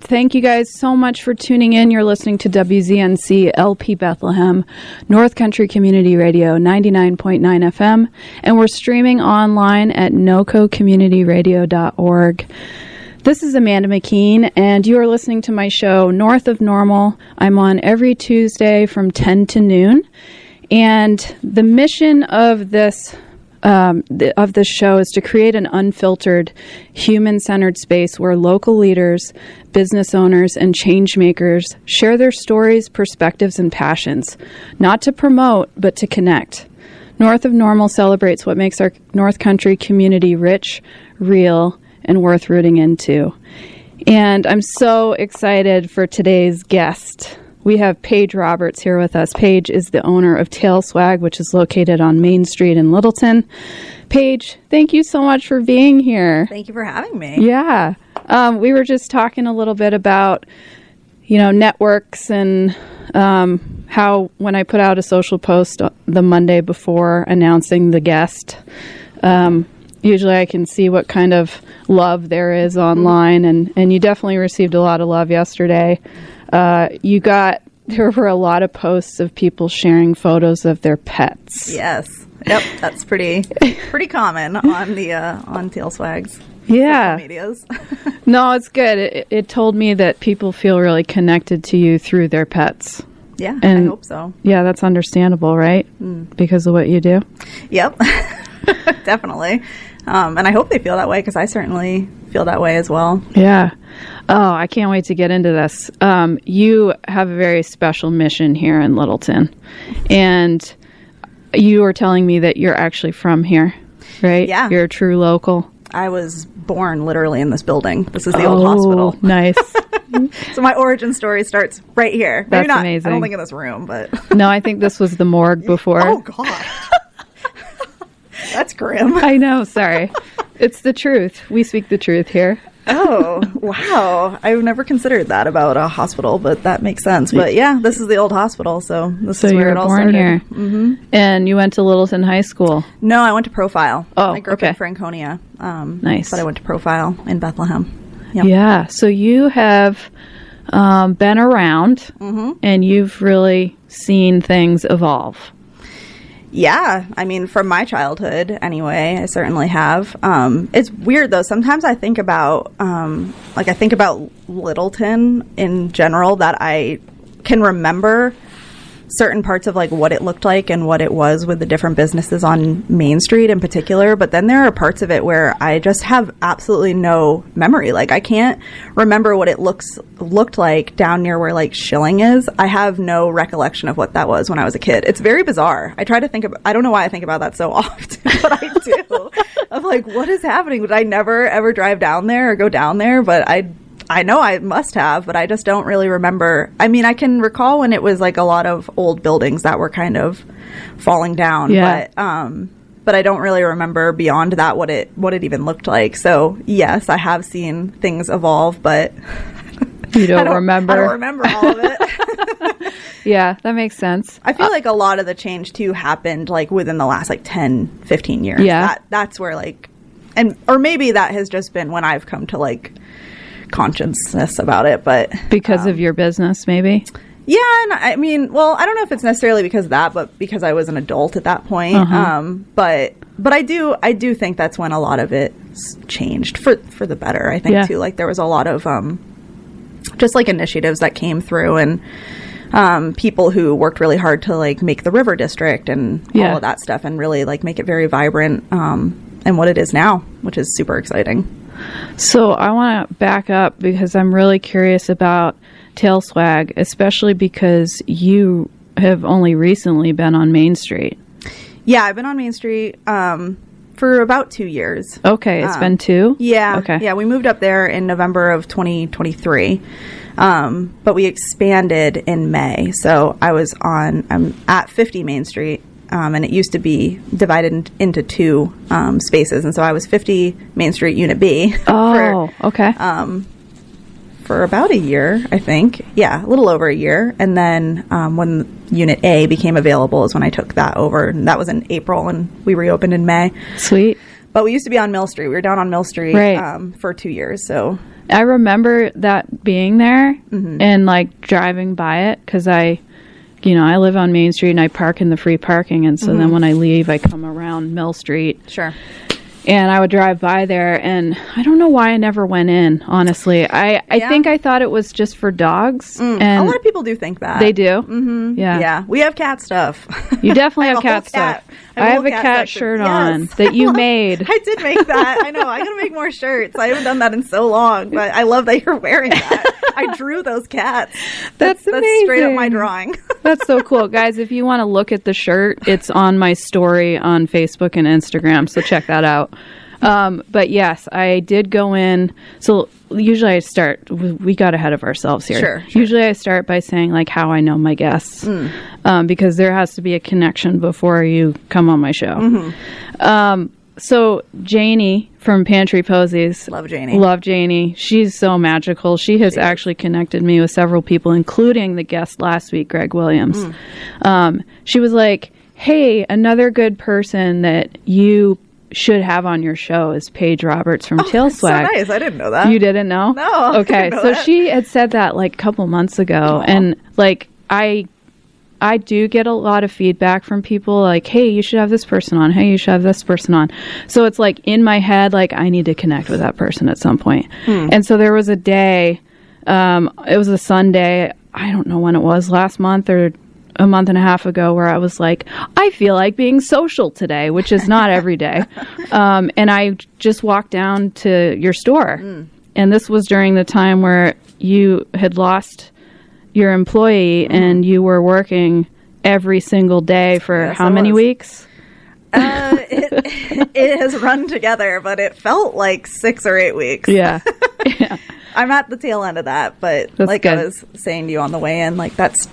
Thank you guys so much for tuning in. You're listening to WZNC LP Bethlehem, North Country Community Radio, 99.9 FM, and we're streaming online at nococommunityradio.org. This is Amanda McKeen, and you are listening to my show, North of Normal. I'm on every Tuesday from 10 to noon, and the mission of this show is to create an unfiltered, human-centered space where local leaders, business owners, and change makers share their stories, perspectives, and passions, not to promote, but to connect. North of Normal celebrates what makes our North Country community rich, real, and worth rooting into. And I'm so excited for today's guest. We have Paige Roberts here with us. Paige is the owner of Tailswag, which is located on Main Street in Littleton. Paige, thank you so much for being here. Thank you for having me. Yeah. We were just talking a little bit about, networks and how when I put out a social post the Monday before announcing the guest, usually I can see what kind of love there is online, and you definitely received a lot of love yesterday. There were a lot of posts of people sharing photos of their pets. Yes. Yep. That's pretty common on the on Tailswag's social medias. No, it's good. It told me that people feel really connected to you through their pets. Yeah, and I hope so. Yeah, that's understandable, right? Because of what you do. Yep. Definitely. And I hope they feel that way, because I certainly feel that way as well. Yeah. Oh, I can't wait to get into this. You have a very special mission here in Littleton. And you were telling me that you're actually from here, right? Yeah. You're a true local. I was born literally in this building. This is the old hospital. Nice. So my origin story starts right here. That's Maybe not, amazing. I don't think in this room, but... No, I think this was the morgue before. Oh, God. That's grim. I know, sorry. It's the truth. We speak the truth here. Oh, wow. I've never considered that about a hospital, but that makes sense. But yeah, this is the old hospital, so this is where it all started. Here. Mm-hmm. And you went to Littleton High School? No, I went to Profile. Oh, I grew up in Franconia. Nice. But I went to Profile in Bethlehem. Yep. Yeah, so you have been around, and you've really seen things evolve. Yeah, I mean, from my childhood, anyway, I certainly have. It's weird, though. Sometimes I think about, Littleton in general, that I can remember certain parts of, what it looked like and what it was with the different businesses on Main Street in particular. But then there are parts of it where I just have absolutely no memory. I can't remember what it looked like down near where, Schilling is. I have no recollection of what that was when I was a kid. It's very bizarre. I try to think I don't know why I think about that so often, but I do. Of, what is happening? Would I never, ever drive down there or go down there? But I know I must have, but I just don't really remember. I mean, I can recall when it was a lot of old buildings that were kind of falling down, but I don't really remember beyond that what it even looked like. So yes, I have seen things evolve, but you don't remember. I don't remember all of it. Yeah, that makes sense. I feel like a lot of the change too happened within the last 10, 15 years. Yeah, that's where or maybe that has just been when I've come to consciousness about it, but because of your business, maybe. Yeah, and I mean, well, I don't know if it's necessarily because of that, but because I was an adult at that point. But I do think that's when a lot of it changed for the better. I think too. There was a lot of just initiatives that came through, and people who worked really hard to make the river district and all of that stuff, and really make it very vibrant and what it is now, which is super exciting. So I want to back up because I'm really curious about Tailswag, especially because you have only recently been on Main Street. Yeah, I've been on Main Street for about 2 years. Okay, it's been 2? Yeah. Okay. Yeah, we moved up there in November of 2023, but we expanded in May. So I'm at 50 Main Street. And it used to be divided into 2 spaces. And so I was 50 Main Street Unit B. Okay. For about a year, I think. Yeah, a little over a year. And then when Unit A became available is when I took that over. And that was in April, and we reopened in May. Sweet. But we used to be on Mill Street. We were down on Mill Street for 2 years. So I remember that being there and like driving by it because I live on Main Street and I park in the free parking. And so then when I leave, I come around Mill Street. Sure. And I would drive by there, and I don't know why I never went in, honestly. I think I thought it was just for dogs. And a lot of people do think that. They do? Mm-hmm. Yeah. Yeah. We have cat stuff. You definitely have cat stuff. I have a cat shirt on that you made. I did make that. I know. I got to make more shirts. I haven't done that in so long, but I love that you're wearing that. I drew those cats. That's amazing. That's straight up my drawing. That's so cool. Guys, if you want to look at the shirt, it's on my story on Facebook and Instagram, so check that out. But yes, I did go in. So usually I start, we got ahead of ourselves here. Sure. Usually I start by saying like how I know my guests, because there has to be a connection before you come on my show. So Janie from Pantry Posies. Love Janie. Love Janie. She's so magical. She has actually connected me with several people, including the guest last week, Greg Williams. She was like, hey, another good person that you should have on your show is Paige Roberts from Tailswag. So nice. I didn't know that. You didn't know? No. Okay. So she had said that like a couple months ago. And like, I do get a lot of feedback from people like, hey, you should have this person on. Hey, you should have this person on. So it's like in my head, like I need to connect with that person at some point. And so there was a day, it was a Sunday. I don't know when it was, last month or a month and a half ago, where I was like, I feel like being social today, which is not every day. And I just walked down to your store. And this was during the time where you had lost your employee and you were working every single day for how many weeks? It has run together, but it felt like 6 or 8 weeks. Yeah. I'm at the tail end of that, but that's like good. I was saying to you on the way in, like that's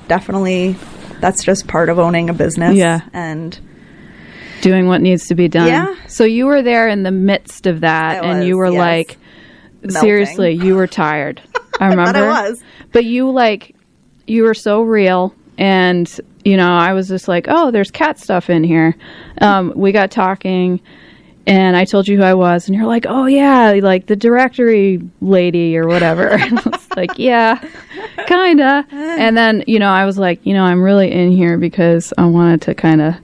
just part of owning a business. Yeah. And doing what needs to be done. Yeah. So you were there in the midst of that, and you were like, seriously, you were tired. I remember. But I was. But you were so real, and I was just like, oh, there's cat stuff in here. We got talking, and I told you who I was, and you're like, oh yeah, like the directory lady or whatever. And I was like, yeah, kinda. And then I was like, I'm really in here because I wanted to kind of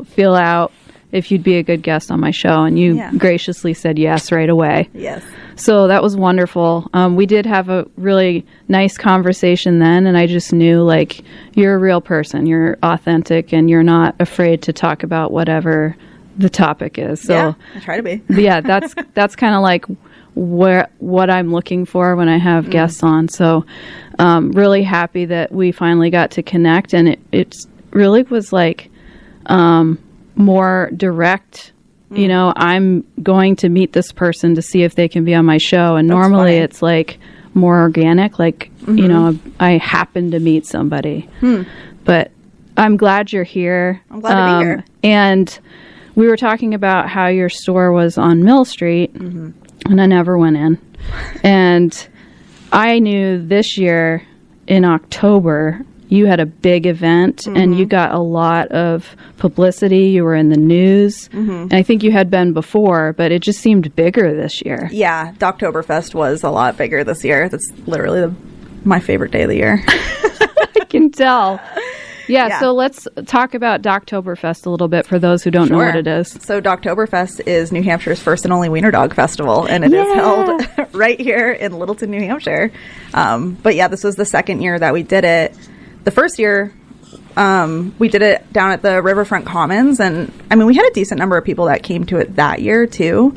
feel out if you'd be a good guest on my show, and you graciously said yes right away. Yes. So that was wonderful. We did have a really nice conversation then, and I just knew, like, you're a real person. You're authentic, and you're not afraid to talk about whatever the topic is. So yeah, I try to be. Yeah, that's kind of like what I'm looking for when I have guests on. So really happy that we finally got to connect, and it really was like more direct. I'm going to meet this person to see if they can be on my show. And normally it's like more organic, like, I happen to meet somebody. But I'm glad you're here. I'm glad to be here. And we were talking about how your store was on Mill Street, and I never went in. And I knew this year in October, you had a big event and you got a lot of publicity. You were in the news. And I think you had been before, but it just seemed bigger this year. Yeah, Doctoberfest was a lot bigger this year. That's literally my favorite day of the year. I can tell. Yeah, so let's talk about Doctoberfest a little bit for those who don't know what it is. So Doctoberfest is New Hampshire's first and only Wiener Dog Festival, and it is held right here in Littleton, New Hampshire. But yeah, this was the second year that we did it. The first year, we did it down at the Riverfront Commons, and I mean, we had a decent number of people that came to it that year too,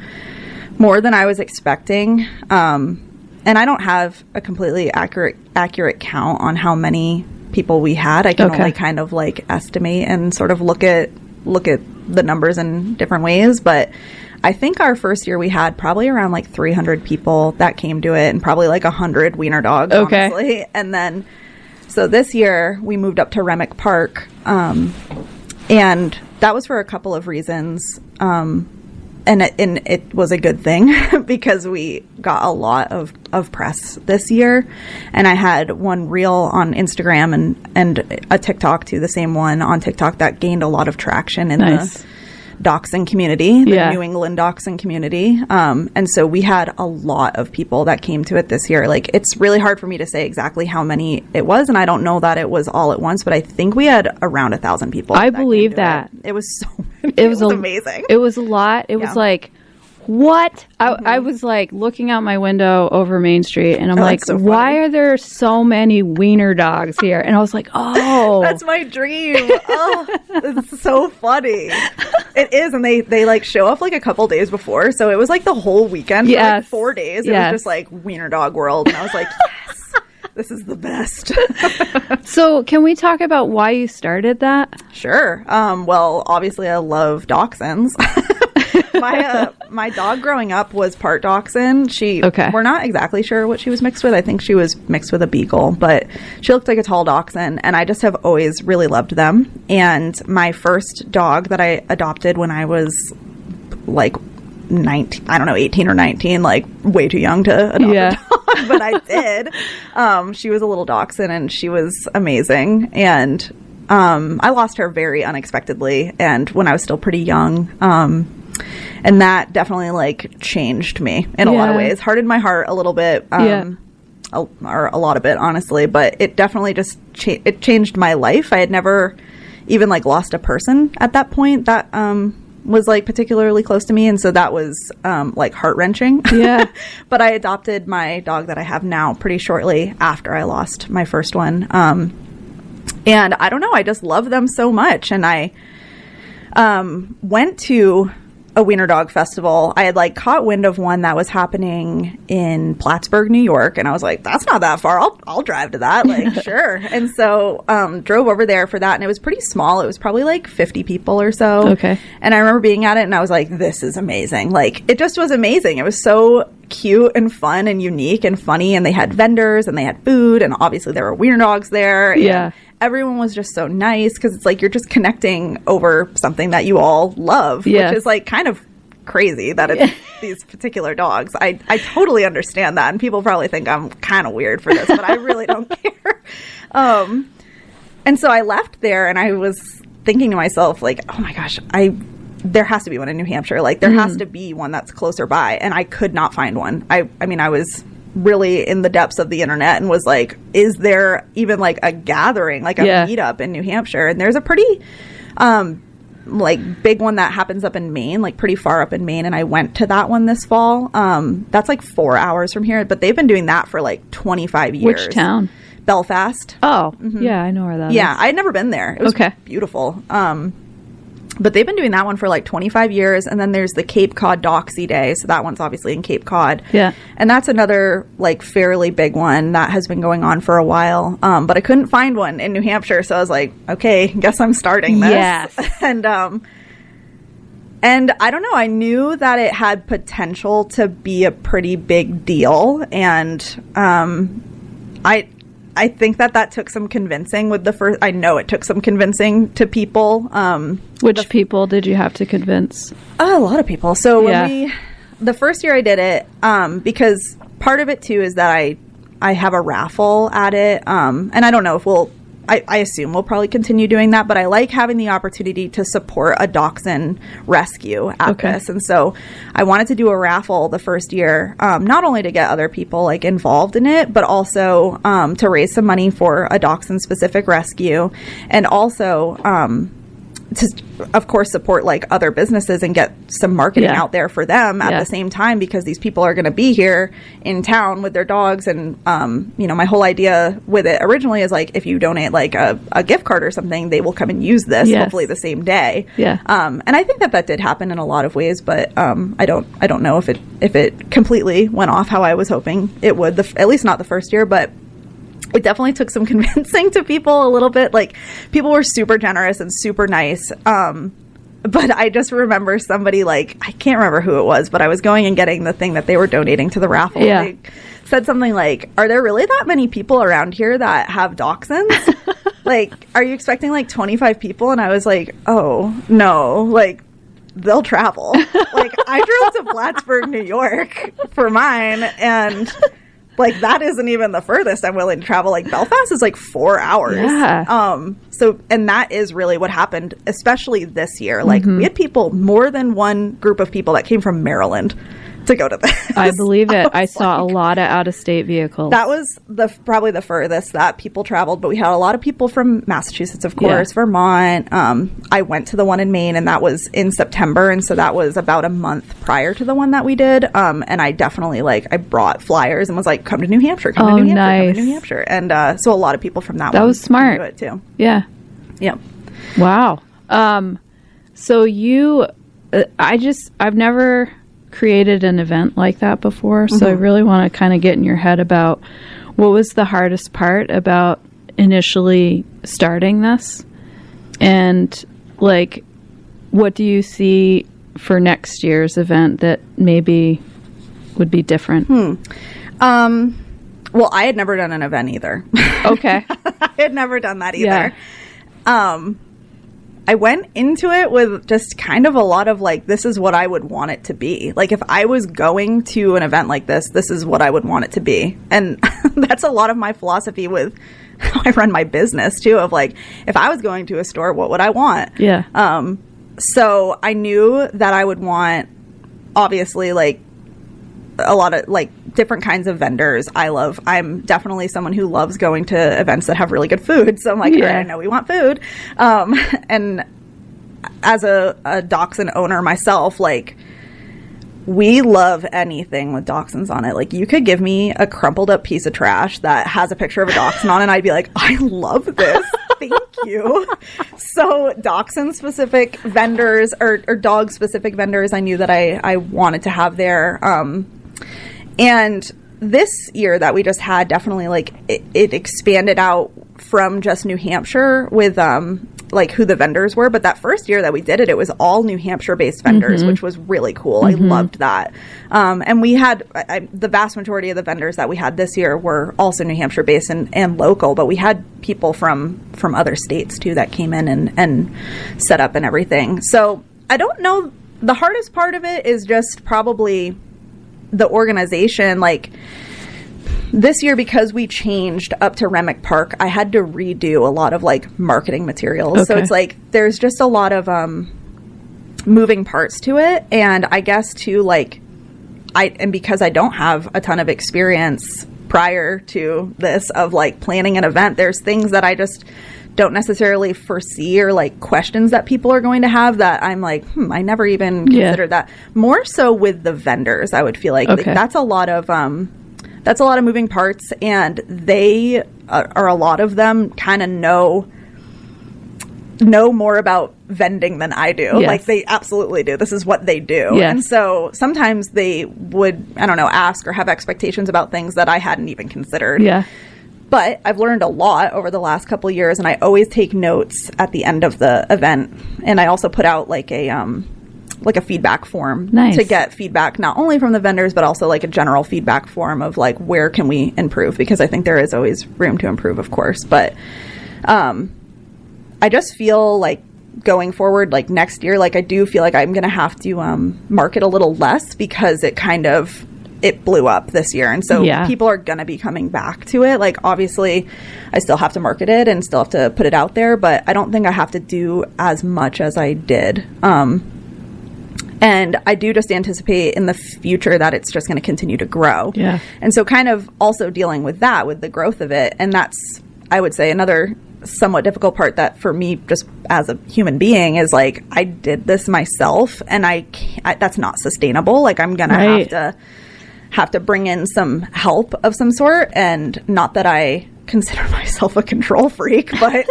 more than I was expecting. And I don't have a completely accurate count on how many people we had. I can only kind of like estimate and sort of look at the numbers in different ways, but I think our first year we had probably around like 300 people that came to it, and probably like 100 wiener dogs, honestly. And then so this year we moved up to Remick Park, and that was for a couple of reasons. And it was a good thing because we got a lot of press this year. And I had one reel on Instagram and a TikTok too, the same one on TikTok that gained a lot of traction in dachshund community, the New England dachshund community. And so we had a lot of people that came to it this year. Like, it's really hard for me to say exactly how many it was, and I don't know that it was all at once, but I think we had around 1,000 people. I believe that. It was so many. It was amazing. It was a lot. It was like, what? I was like looking out my window over Main Street, and I'm like, so why are there so many wiener dogs here? And I was like, oh, that's my dream. Oh, it's so funny. It is. And they like show up like a couple days before. So it was like the whole weekend for like 4 days. It was just like wiener dog world. And I was like, yes, this is the best. So can we talk about why you started that? Sure. Well, obviously I love dachshunds. My dog growing up was part dachshund. We're not exactly sure what she was mixed with. I think she was mixed with a beagle, but she looked like a tall dachshund, and I just have always really loved them. And my first dog that I adopted when I was like 19, I don't know, 18 or 19, like way too young to adopt a dog, but I did. She was a little dachshund, and she was amazing. And I lost her very unexpectedly, and when I was still pretty young. And that definitely like changed me in a lot of ways, hardened my heart a little bit, or a lot of it, honestly. But it definitely just it changed my life. I had never even like lost a person at that point that was like particularly close to me, and so that was like heart wrenching. Yeah. But I adopted my dog that I have now pretty shortly after I lost my first one, and I don't know, I just love them so much, and I went to a wiener dog festival. I had like caught wind of one that was happening in Plattsburgh, New York, and I was like, that's not that far. I'll drive to that. Like, sure. And so drove over there for that, and it was pretty small. It was probably like 50 people or so. Okay. And I remember being at it, and I was like, this is amazing. Like, it just was amazing. It was so cute and fun and unique and funny, and they had vendors and they had food, and obviously there were wiener dogs there. Yeah. Everyone was just so nice, because it's like you're just connecting over something that you all love, which is like kind of crazy that it's these particular dogs. I totally understand that, and people probably think I'm kind of weird for this, but I really don't care. And so I left there, and I was thinking to myself, like, oh my gosh, there has to be one in New Hampshire. Like, there has to be one that's closer by, and I could not find one. I mean, I was really in the depths of the internet and was like, is there even like a gathering, like a meetup in New Hampshire? And there's a pretty like big one that happens up in Maine, like pretty far up in Maine, and I went to that one this fall. That's like 4 hours from here, but they've been doing that for like 25 years. Which town? Belfast. Oh, yeah, I know where that is. Yeah, I had never been there. It was beautiful. But they've been doing that one for like 25 years. And then there's the Cape Cod Doxy Day. So that one's obviously in Cape Cod. Yeah. And that's another like fairly big one that has been going on for a while. But I couldn't find one in New Hampshire. So I was like, okay, guess I'm starting this. Yes. And I don't know, I knew that it had potential to be a pretty big deal. And I think that took some convincing with the first. I know it took some convincing to people. Which people did you have to convince? A lot of people. So the first year I did it, because part of it too is that I have a raffle at it, and I don't know if I assume we'll probably continue doing that, but I like having the opportunity to support a dachshund rescue at this. And so I wanted to do a raffle the first year, not only to get other people like involved in it, but also to raise some money for a dachshund specific rescue, and also to, of course, support like other businesses and get some marketing out there for them at the same time, because these people are going to be here in town with their dogs. And, you know, my whole idea with it originally is like, if you donate like a gift card or something, they will come and use this hopefully the same day. Yeah. And I think that did happen in a lot of ways, but I don't know if it completely went off how I was hoping it would, at least not the first year, but it definitely took some convincing to people a little bit. Like, people were super generous and super nice. But I just remember somebody, like, I can't remember who it was, but I was going and getting the thing that they were donating to the raffle. Yeah. They said something like, are there really that many people around here that have dachshunds? Like, are you expecting like 25 people? And I was like, oh, no, like, they'll travel. Like, I drove to Plattsburgh, New York for mine, and Like, that isn't even the furthest I'm willing to travel. Like, Belfast is like 4 hours. Yeah. And that is really what happened, especially this year. Like, we had more than one group of people that came from Maryland to go to this. I believe it. I saw a lot of out-of-state vehicles. That was probably the furthest that people traveled, but we had a lot of people from Massachusetts, of course, Vermont. I went to the one in Maine, and that was in September, and so that was about a month prior to the one that we did. And I definitely, I brought flyers and was like, come to New Hampshire, come to New Hampshire, come to New Hampshire. And so a lot of people from that one was smart. do it too. Yeah. Yeah. Wow. So I've never created an event like that before, so I really want to kind of get in your head about what was the hardest part about initially starting this, and what do you see for next year's event that maybe would be different? Well, I had never done an event either. Okay. I had never done that either. I went into it with just kind of a lot of this is what I would want it to be. Like, if I was going to an event like this is what I would want it to be. And that's a lot of my philosophy with how I run my business too, of if I was going to a store, what would I want? Yeah. So I knew that I would want, obviously, a lot of different kinds of vendors. I'm definitely someone who loves going to events that have really good food. So I'm all right, I know we want food. And as a dachshund owner myself, we love anything with dachshunds on it. You could give me a crumpled up piece of trash that has a picture of a dachshund on it, and I'd be like, I love this. Thank you. So dachshund specific vendors or dog specific vendors, I knew that I wanted to have there. And this year that we just had, definitely it expanded out from just New Hampshire with who the vendors were. But that first year that we did it, it was all New Hampshire based vendors, which was really cool. I loved that. And we had the vast majority of the vendors that we had this year were also New Hampshire based and local, but we had people from other states too that came in and set up and everything. So I don't know. The hardest part of it is just probably the organization. This year, because we changed up to Remick Park, I had to redo a lot of marketing materials. Okay. So it's there's just a lot of moving parts to it. And I guess too, because I don't have a ton of experience prior to this of planning an event, there's things that I just don't necessarily foresee, or questions that people are going to have that I'm I never even considered that. More so with the vendors, I would feel that's a lot of moving parts, and they are a lot of them kind of know more about vending than I do. Yes. They absolutely do. This is what they do. Yes. And so sometimes they would, ask or have expectations about things that I hadn't even considered. Yeah. But I've learned a lot over the last couple of years, and I always take notes at the end of the event. And I also put out a feedback form to get feedback, not only from the vendors, but also a general feedback form of where can we improve, because I think there is always room to improve, of course. But I just feel going forward, next year, I do feel I'm going to have to market a little less, because it blew up this year. And so people are going to be coming back to it. Obviously, I still have to market it and still have to put it out there, but I don't think I have to do as much as I did. And I do just anticipate in the future that it's just going to continue to grow. Yeah. And so kind of also dealing with that, with the growth of it. And that's, I would say, another somewhat difficult part that for me, just as a human being, is I did this myself, and that's not sustainable. I'm going to have to bring in some help of some sort. And not that I consider myself a control freak, but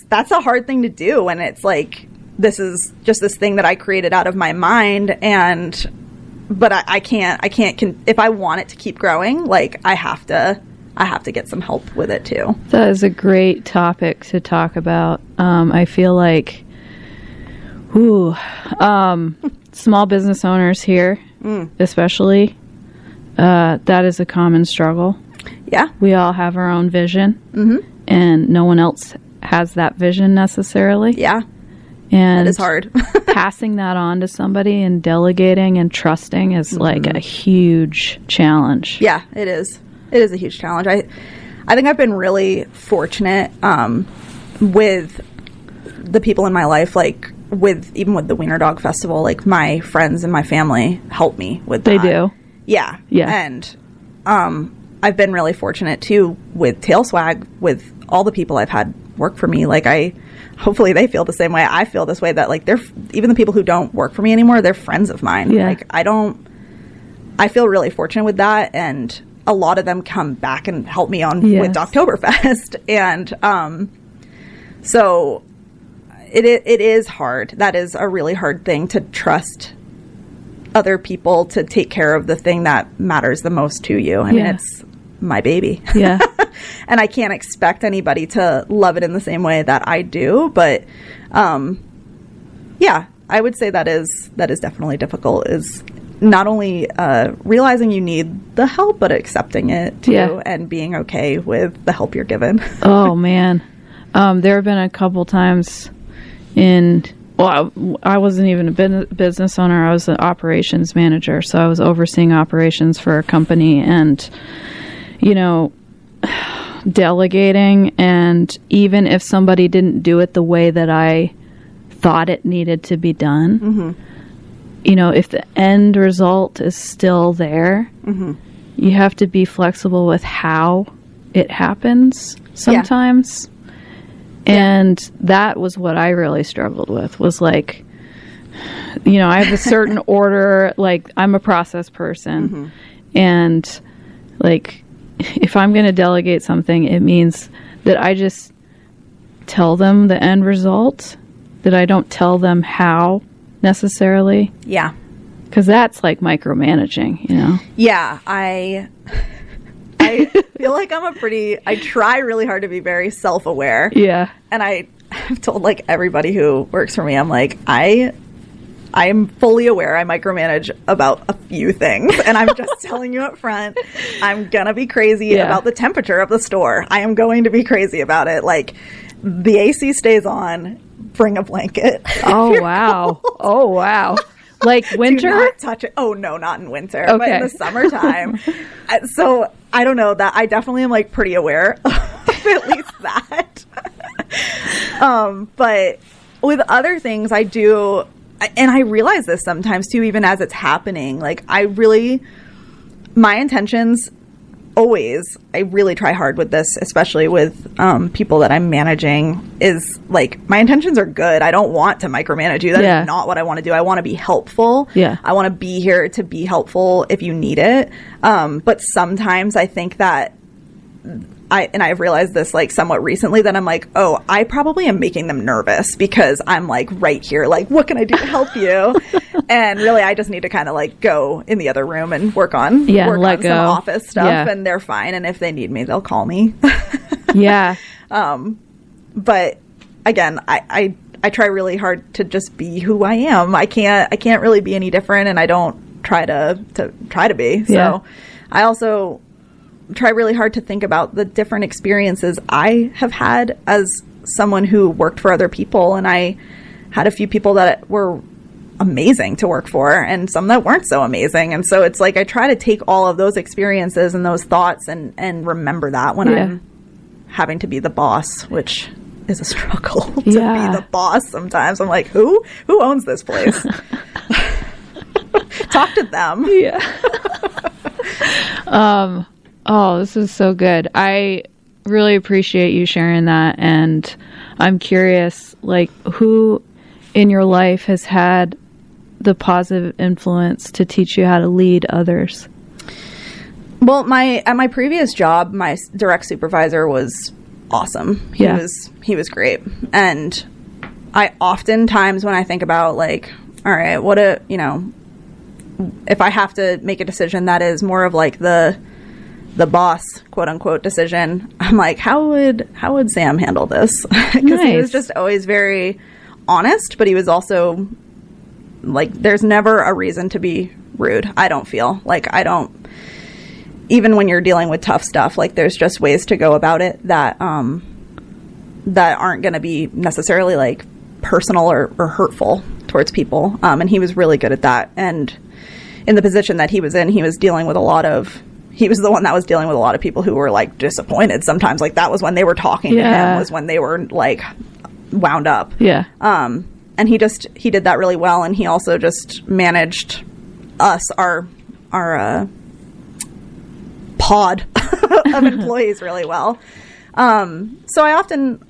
that's a hard thing to do. And it's this is just this thing that I created out of my mind. But I can't, if I want it to keep growing, I have to get some help with it too. That is a great topic to talk about. I feel small business owners here, especially, that is a common struggle. Yeah. We all have our own vision, and no one else has that vision necessarily. Yeah. And that is hard. passing that on to somebody and delegating and trusting is like a huge challenge. Yeah, it is. It is a huge challenge. I think I've been really fortunate with the people in my life, like even with the Wiener Dog Festival, like my friends and my family help me with that. They do? Yeah. Yeah. And I've been really fortunate too with Tailswag, with all the people I've had work for me. Like hopefully they feel the same way I feel this way, that like even the people who don't work for me anymore, they're friends of mine. Yeah. Like I feel really fortunate with that, and a lot of them come back and help me on with Oktoberfest. And so it is hard. That is a really hard thing, to trust other people to take care of the thing that matters the most to you. I mean, it's my baby. Yeah. And I can't expect anybody to love it in the same way that I do. But yeah, I would say that is definitely difficult, is not only realizing you need the help, but accepting it too, and being okay with the help you're given. Oh, man. There have been a couple times I wasn't even a business owner. I was an operations manager. So I was overseeing operations for a company, and, delegating, and even if somebody didn't do it the way that I thought it needed to be done, if the end result is still there, you have to be flexible with how it happens sometimes. And that was what I really struggled with, was like, I have a certain order, like I'm a process person. And like, if I'm going to delegate something, it means that I just tell them the end result, that I don't tell them how necessarily. Yeah. Because that's like micromanaging, Yeah, I feel like I try really hard to be very self-aware. Yeah. And I've told like everybody who works for me, I'm like, I'm fully aware I micromanage about a few things, and I'm just telling you up front, I'm gonna be crazy about the temperature of the store. I am going to be crazy about it. Like, the AC stays on, bring a blanket. Oh, wow. Oh, wow. Like winter? Do not touch it. Oh, no, not in winter, okay. But in the summertime. So I don't know, that I definitely am like pretty aware of at least that. But with other things, I do, and I realize this sometimes too, even as it's happening. Like, my intentions always, I really try hard with this, especially with people that I'm managing, is like, my intentions are good. I don't want to micromanage you. That is not what I want to do. I want to be helpful. Yeah. I want to be here to be helpful if you need it. But sometimes I think that I've realized this like somewhat recently, that I'm like, oh, I probably am making them nervous because I'm like right here, like, what can I do to help you? And really, I just need to kind of like go in the other room and work on some office stuff, and they're fine. And if they need me, they'll call me. Yeah. But again, I try really hard to just be who I am. I can't really be any different, and I don't try to be. So I also try really hard to think about the different experiences I have had as someone who worked for other people. And I had a few people that were amazing to work for, and some that weren't so amazing. And so it's like, I try to take all of those experiences and those thoughts and remember that when I'm having to be the boss, which is a struggle to be the boss sometimes. I'm like, who owns this place? Talk to them. Yeah. Oh, this is so good. I really appreciate you sharing that. And I'm curious, like, who in your life has had the positive influence to teach you how to lead others? Well, at my previous job, my direct supervisor was awesome. He was great. And I oftentimes, when I think about like, all right, if I have to make a decision that is more of like the boss, quote unquote, decision, I'm like, how would Sam handle this? Because he was just always very honest, but he was also like, there's never a reason to be rude. I don't feel like even when you're dealing with tough stuff, like, there's just ways to go about it that aren't going to be necessarily like personal or hurtful towards people. And he was really good at that. And in the position that he was in, he was the one that was dealing with a lot of people who were like disappointed sometimes. Like that was when they were talking to him, was when they were like wound up. Yeah. And he did that really well. And he also just managed our pod of employees really well. So I often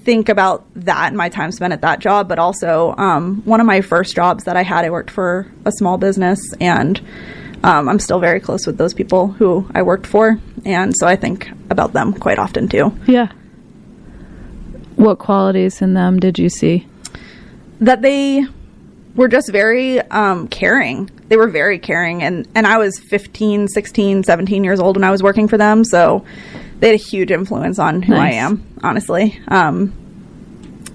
think about that and my time spent at that job, but also one of my first jobs that I had, I worked for a small business, and I'm still very close with those people who I worked for, and so I think about them quite often too. Yeah. What qualities in them did you see? That they were just very caring. They were very caring, and I was 15, 16, 17 years old when I was working for them, so they had a huge influence on who I am, honestly.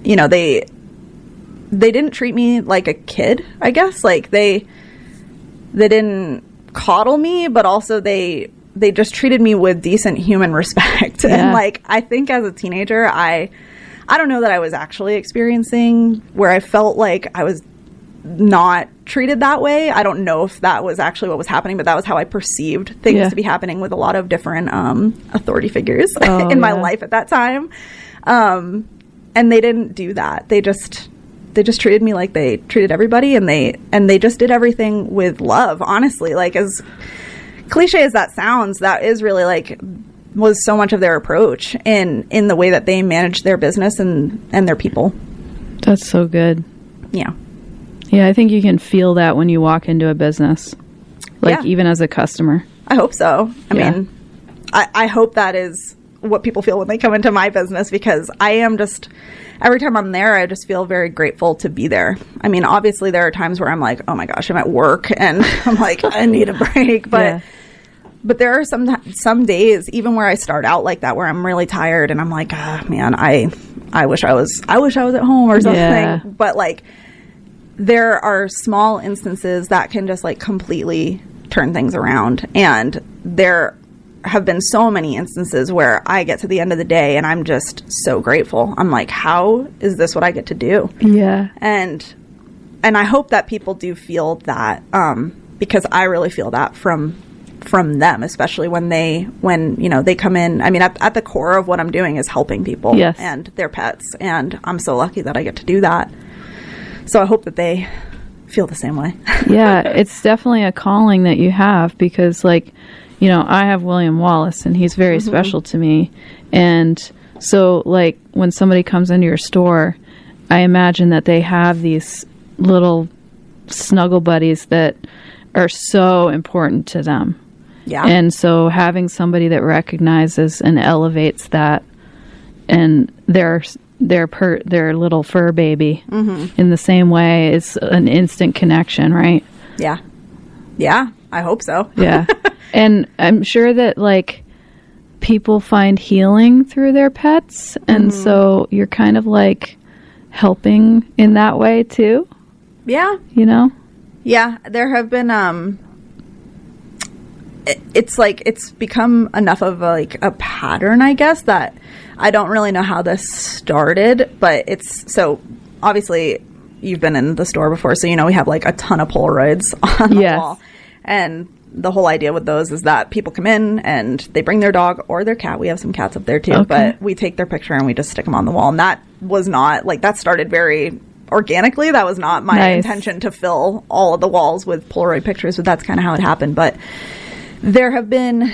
You know, they didn't treat me like a kid, I guess. Like, they didn't coddle me, but also they just treated me with decent human respect. Yeah. And, like, I think as a teenager, I don't know that I was actually experiencing where I felt like I was not treated that way. I don't know if that was actually what was happening, but that was how I perceived things to be happening with a lot of different authority figures in my life at that time. And they didn't do that. They just treated me like they treated everybody, and they just did everything with love, honestly. Like, as cliche as that sounds, that is really like was so much of their approach in the way that they managed their business and their people. That's so good. Yeah. Yeah, I think you can feel that when you walk into a business, like even as a customer. I hope so. I mean, I hope that is what people feel when they come into my business, because I am just, every time I'm there, I just feel very grateful to be there. I mean, obviously there are times where I'm like, oh my gosh, I'm at work and I'm like, I need a break. But there are some days, even where I start out like that, where I'm really tired and I'm like, man, I wish I was at home or something. Yeah. But like, there are small instances that can just like completely turn things around. And there have been so many instances where I get to the end of the day and I'm just so grateful. I'm like, how is this what I get to do? Yeah. And I hope that people do feel that, because I really feel that from them, especially when you know, they come in. I mean, at the core of what I'm doing is helping people and their pets. And I'm so lucky that I get to do that. So I hope that they feel the same way. Yeah, it's definitely a calling that you have, because, like, you know, I have William Wallace, and he's very special to me. And so, like, when somebody comes into your store, I imagine that they have these little snuggle buddies that are so important to them. Yeah. And so having somebody that recognizes and elevates that, and their little fur baby in the same way, is an instant connection, right? Yeah. Yeah, I hope so. Yeah. And I'm sure that, like, people find healing through their pets, and so you're kind of like helping in that way too. Yeah. You know? Yeah, there have been it's like it's become enough of a pattern, I guess, that I don't really know how this started, but it's so obviously you've been in the store before, so you know we have like a ton of Polaroids on the wall. And the whole idea with those is that people come in and they bring their dog or their cat. We have some cats up there too, but we take their picture and we just stick them on the wall. And that was not like, that started very organically. That was not my intention to fill all of the walls with Polaroid pictures, but that's kind of how it happened. But there has been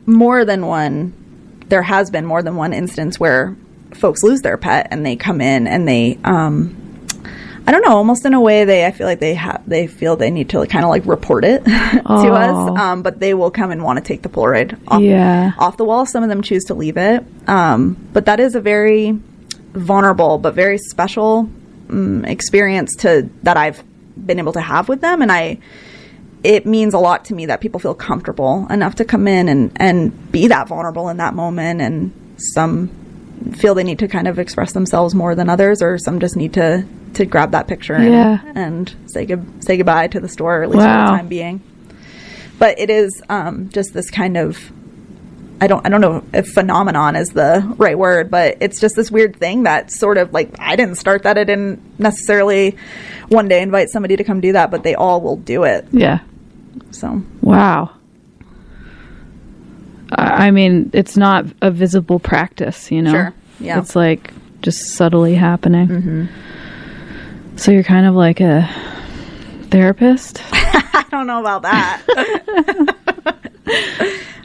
more than one instance where folks lose their pet and they come in and they, I don't know, almost in a way I feel like they feel they need to kind of like report it to us. But they will come and want to take the Polaroid off the wall. Some of them choose to leave it. But that is a very vulnerable but very special experience that I've been able to have with them. And it means a lot to me that people feel comfortable enough to come in and be that vulnerable in that moment. And some feel they need to kind of express themselves more than others, or some just need to grab that picture and say goodbye to the store, at least for the time being. But it is just this kind of I don't know if phenomenon is the right word, but it's just this weird thing that sort of like, I didn't start that. I didn't necessarily one day invite somebody to come do that, but they all will do it. Yeah. So. Wow. I mean, it's not a visible practice, you know? Sure. Yeah. It's like just subtly happening. Mm-hmm. So you're kind of like a therapist? I don't know about that.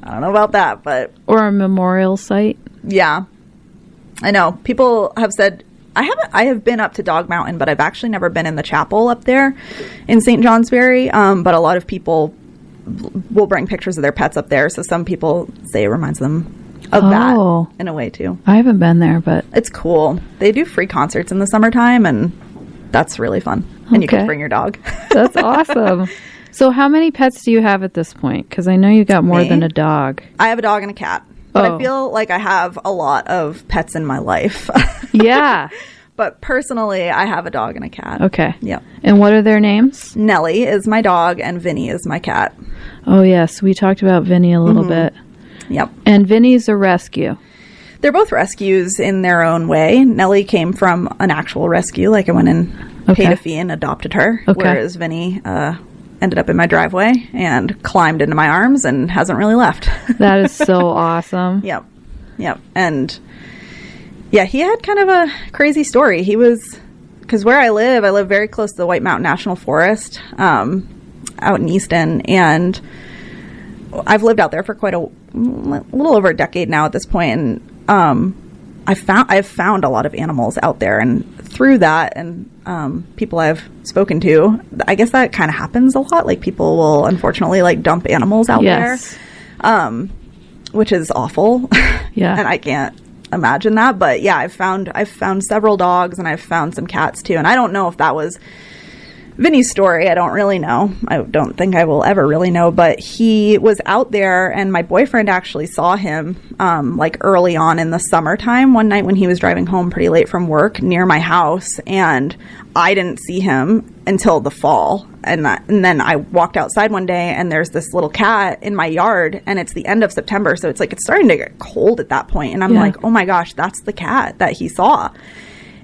I don't know about that, but... Or a memorial site? Yeah. I know. People have said... I have been up to Dog Mountain, but I've actually never been in the chapel up there in St. Johnsbury. But a lot of people will bring pictures of their pets up there, so some people say it reminds them of that in a way, too. I haven't been there, but... It's cool. They do free concerts in the summertime, and that's really fun. And you can bring your dog. That's awesome. So how many pets do you have at this point? Because I know you got more than a dog. I have a dog and a cat. But I feel like I have a lot of pets in my life. Yeah. But personally, I have a dog and a cat. Okay. Yeah. And what are their names? Nellie is my dog and Vinny is my cat. Oh, yes. We talked about Vinny a little bit. Yep. And Vinny's a rescue. They're both rescues in their own way. Nellie came from an actual rescue. Like I went and paid a fee and adopted her. Okay. Whereas Vinny ended up in my driveway and climbed into my arms and hasn't really left. That is so awesome. Yep. And yeah, he had kind of a crazy story. He was, because where I live very close to the White Mountain National Forest out in Easton. And I've lived out there for quite a little over a decade now at this point. And I've found a lot of animals out there, and through that and people I've spoken to, I guess that kind of happens a lot. Like people will unfortunately like dump animals out there, which is awful. Yeah, and I can't imagine that. But yeah, I've found several dogs and I've found some cats too. And I don't know if that was Vinny's story. I don't really know. I don't think I will ever really know, but he was out there and my boyfriend actually saw him like early on in the summertime one night when he was driving home pretty late from work near my house, and I didn't see him until the fall. And then I walked outside one day and there's this little cat in my yard, and it's the end of September, so it's like it's starting to get cold at that point, and I'm like, oh my gosh, that's the cat that he saw.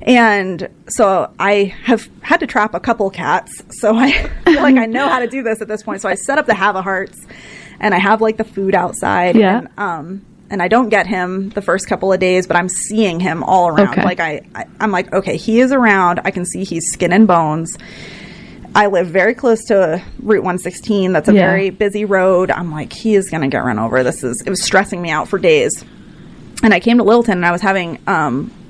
And so I have had to trap a couple cats, so I feel like I know how to do this at this point. So I set up the have-a-hearts, and I have like the food outside, and I don't get him the first couple of days, but I'm seeing him all around. Like I'm like, okay, he is around. I can see he's skin and bones. I live very close to Route 116. That's a very busy road. I'm like, he is going to get run over. It was stressing me out for days. And I came to Littleton, and I was having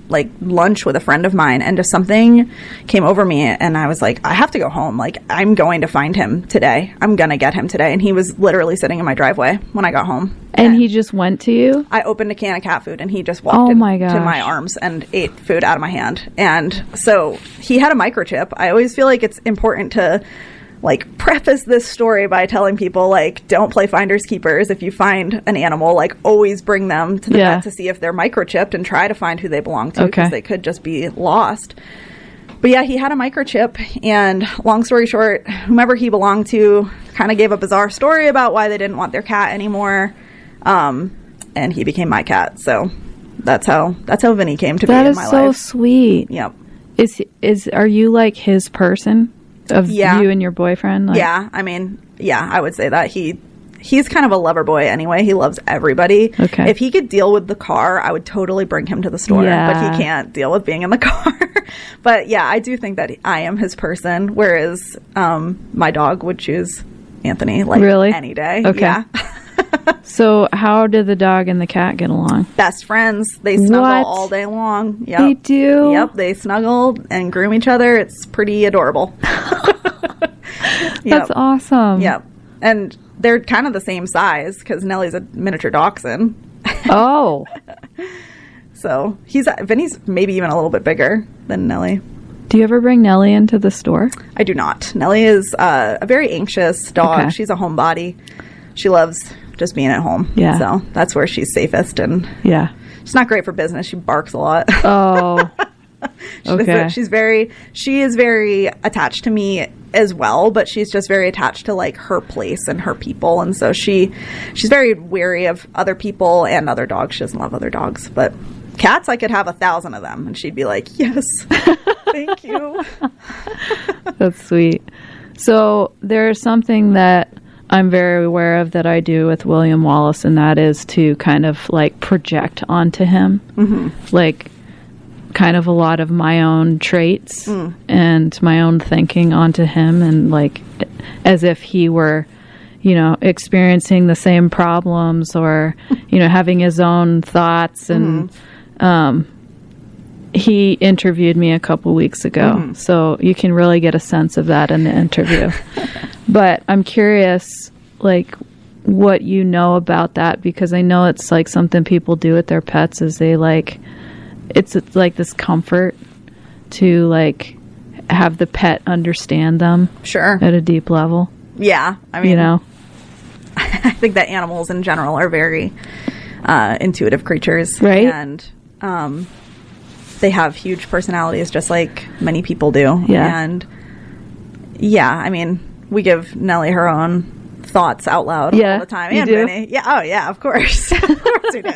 like lunch with a friend of mine, and just something came over me, and I was like, I have to go home. Like, I'm going to find him today. I'm going to get him today. And he was literally sitting in my driveway when I got home. And he just went to you? I opened a can of cat food, and he just walked into my arms and ate food out of my hand. And so he had a microchip. I always feel like it's important to like preface this story by telling people, like, don't play finders keepers. If you find an animal, like, always bring them to the vet to see if they're microchipped and try to find who they belong to, because they could just be lost. But yeah, he had a microchip, and long story short, whomever he belonged to kind of gave a bizarre story about why they didn't want their cat anymore, and he became my cat. So that's how Vinny came to be in my life. That is so sweet. Yep. Are you like his person? Of you and your boyfriend? Like? Yeah, I mean, yeah, I would say that. He's kind of a lover boy anyway. He loves everybody. Okay. If he could deal with the car, I would totally bring him to the store. Yeah. But he can't deal with being in the car. But yeah, I do think that I am his person, whereas my dog would choose Anthony like any day. Okay. Yeah. So how did the dog and the cat get along? Best friends. They snuggle all day long. Yep. They do? Yep. They snuggle and groom each other. It's pretty adorable. That's awesome. Yep. And they're kind of the same size because Nellie's a miniature dachshund. Oh. So Vinny's maybe even a little bit bigger than Nellie. Do you ever bring Nellie into the store? I do not. Nellie is a very anxious dog. Okay. She's a homebody. She loves just being at home. Yeah. So that's where she's safest. And she's not great for business. She barks a lot. Oh. Okay. She is very attached to me as well, but she's just very attached to like her place and her people. And so she's very wary of other people and other dogs. She doesn't love other dogs, but cats, I could have 1,000 of them. And she'd be like, yes, thank you. That's sweet. So there's something that I'm very aware of that I do with William Wallace, and that is to kind of like project onto him, like kind of a lot of my own traits and my own thinking onto him, and like as if he were, you know, experiencing the same problems or, you know, having his own thoughts. And he interviewed me a couple weeks ago, so you can really get a sense of that in the interview. But I'm curious, like, what you know about that, because I know it's like something people do with their pets is they like, it's like this comfort to like have the pet understand them. Sure. At a deep level. Yeah. I mean, you know, I think that animals in general are very intuitive creatures. Right. And they have huge personalities just like many people do. Yeah. And yeah, I mean, we give Nellie her own thoughts out loud all the time. And Vinny. Yeah. Oh yeah, of course. Of course we do.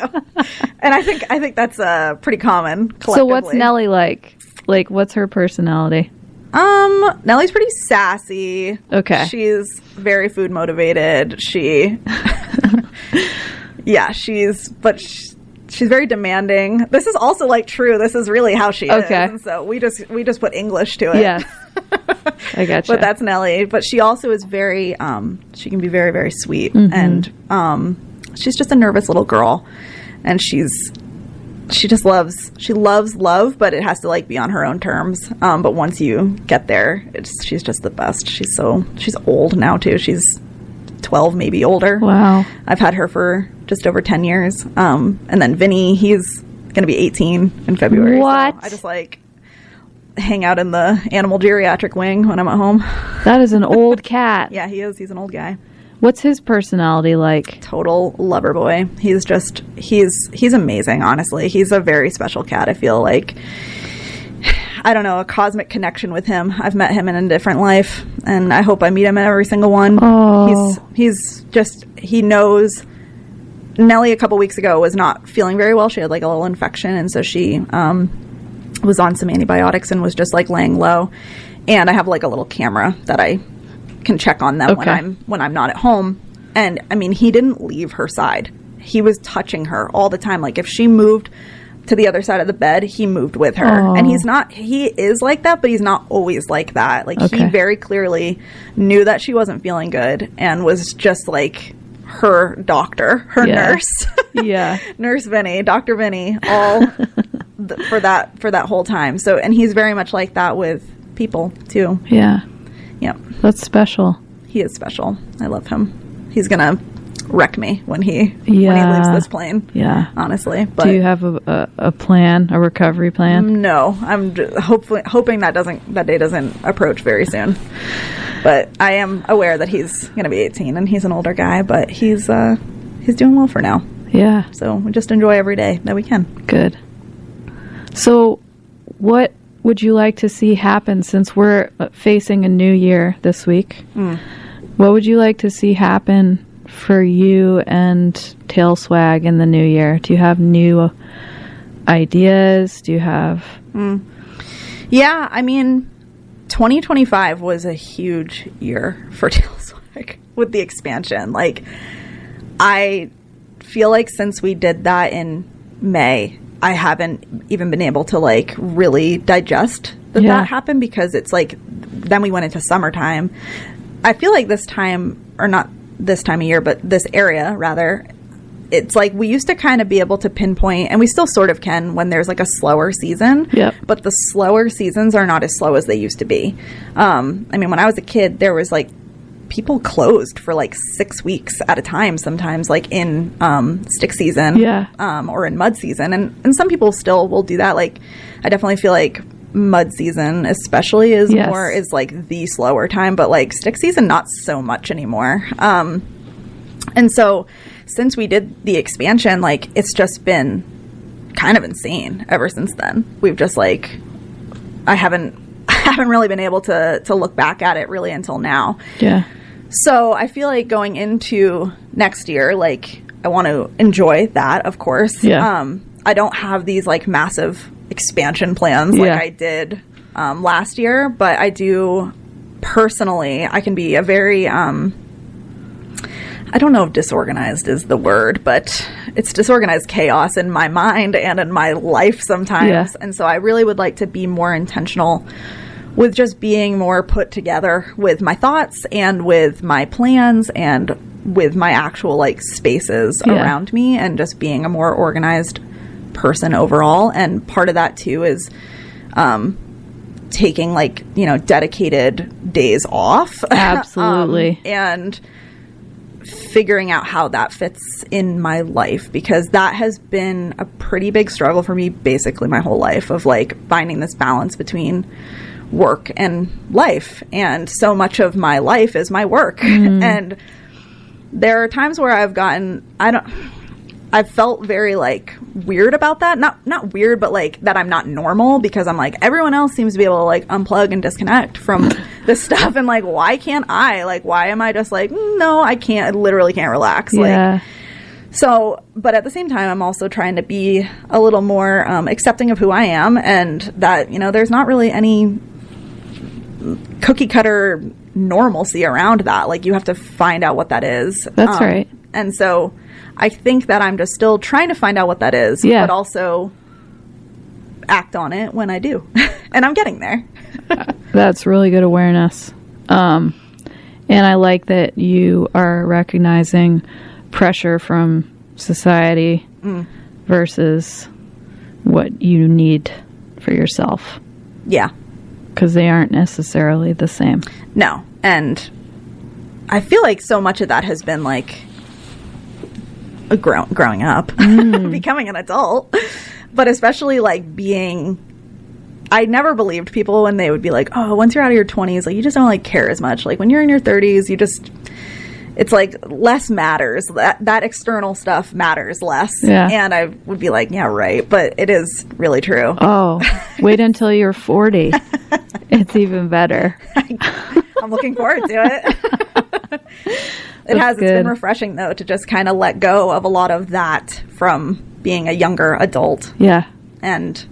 And I think that's pretty common collectively. So what's Nellie like? Like, what's her personality? Nellie's pretty sassy. Okay. She's very food motivated. Yeah, she's very demanding. This is also like true. This is really how she is. Okay. And so we just put English to it. Yeah. I gotcha. But that's Nellie. But she also is very, she can be very, very sweet. And she's just a nervous little girl. And she loves love, but it has to like be on her own terms. But once you get there, she's just the best. She's old now too. She's 12, maybe older. Wow. I've had her for just over 10 years. And then Vinny, he's going to be 18 in February. What? So I just like hang out in the animal geriatric wing when I'm at home. That is an old cat. Yeah, he is. He's an old guy. What's his personality like? Total lover boy. He's amazing, honestly. He's a very special cat. I feel like, I don't know, a cosmic connection with him. I've met him in a different life, and I hope I meet him in every single one. Oh. He knows. Nellie a couple weeks ago was not feeling very well. She had like a little infection, and so she was on some antibiotics and was just like laying low. And I have like a little camera that I can check on them when I'm not at home. And I mean, he didn't leave her side. He was touching her all the time. Like if she moved to the other side of the bed, he moved with her. Oh. And he is like that, but he's not always like that. Like he very clearly knew that she wasn't feeling good and was just like her doctor, her nurse. Yeah. Nurse Vinny, Dr. Vinny, all for that whole time. So, and he's very much like that with people too. Yeah. Yeah. That's special. He is special. I love him. He's going to wreck me when he leaves this plane. Yeah. Honestly. But do you have a plan, a recovery plan? No. I'm hoping that day doesn't approach very soon. But I am aware that he's going to be 18 and he's an older guy, but he's doing well for now. Yeah. So we just enjoy every day that we can. Good. So what would you like to see happen, since we're facing a new year this week? What would you like to see happen for you and Tailswag in the new year? Do you have new ideas? Do you have... Yeah, I mean, 2025 was a huge year for Tailswag with the expansion. Like, I feel like since we did that in May, I haven't even been able to like really digest that happened, because it's like then we went into summertime. I feel like this time, or not this time of year, but this area rather, it's like we used to kind of be able to pinpoint, and we still sort of can when there's like a slower season. Yep. But the slower seasons are not as slow as they used to be. I mean, when I was a kid, there was like people closed for like 6 weeks at a time sometimes, like in stick season or in mud season, and some people still will do that. Like I definitely feel like mud season especially is like the slower time, but like stick season not so much anymore. And so since we did the expansion, like it's just been kind of insane ever since then. We've just like I haven't really been able to look back at it really until now. Yeah. So I feel like going into next year, like, I want to enjoy that, of course. Yeah. I don't have these like massive expansion plans like I did last year, but I do personally, I can be a very, I don't know if disorganized is the word, but it's disorganized chaos in my mind and in my life sometimes. Yeah. And so I really would like to be more intentional with just being more put together with my thoughts and with my plans and with my actual like spaces around me, and just being a more organized person overall. And part of that too is taking like, you know, dedicated days off. Absolutely. And figuring out how that fits in my life, because that has been a pretty big struggle for me basically my whole life, of like finding this balance between work and life. And so much of my life is my work. And there are times where I've felt very like weird about that. Not weird, but like that I'm not normal, because I'm like, everyone else seems to be able to like unplug and disconnect from this stuff. And like, why can't I? Like, why am I just like, no, I can't, I literally can't relax. Yeah. Like, so, but at the same time, I'm also trying to be a little more accepting of who I am, and that, you know, there's not really any cookie cutter normalcy around that. Like, you have to find out what that is. That's right. And so I think that I'm just still trying to find out what that is, but also act on it when I do. And I'm getting there. That's really good awareness. And I like that you are recognizing pressure from society versus what you need for yourself. Yeah. Because they aren't necessarily the same. No. And I feel like so much of that has been like growing up, becoming an adult, but especially like I never believed people when they would be like, oh, once you're out of your 20s, like, you just don't like care as much. Like, when you're in your 30s, it's like less matters. That external stuff matters less. Yeah. And I would be like, yeah, right. But it is really true. Oh, wait until you're 40. It's even better. I'm looking forward to it. It's been refreshing, though, to just kind of let go of a lot of that from being a younger adult. Yeah. And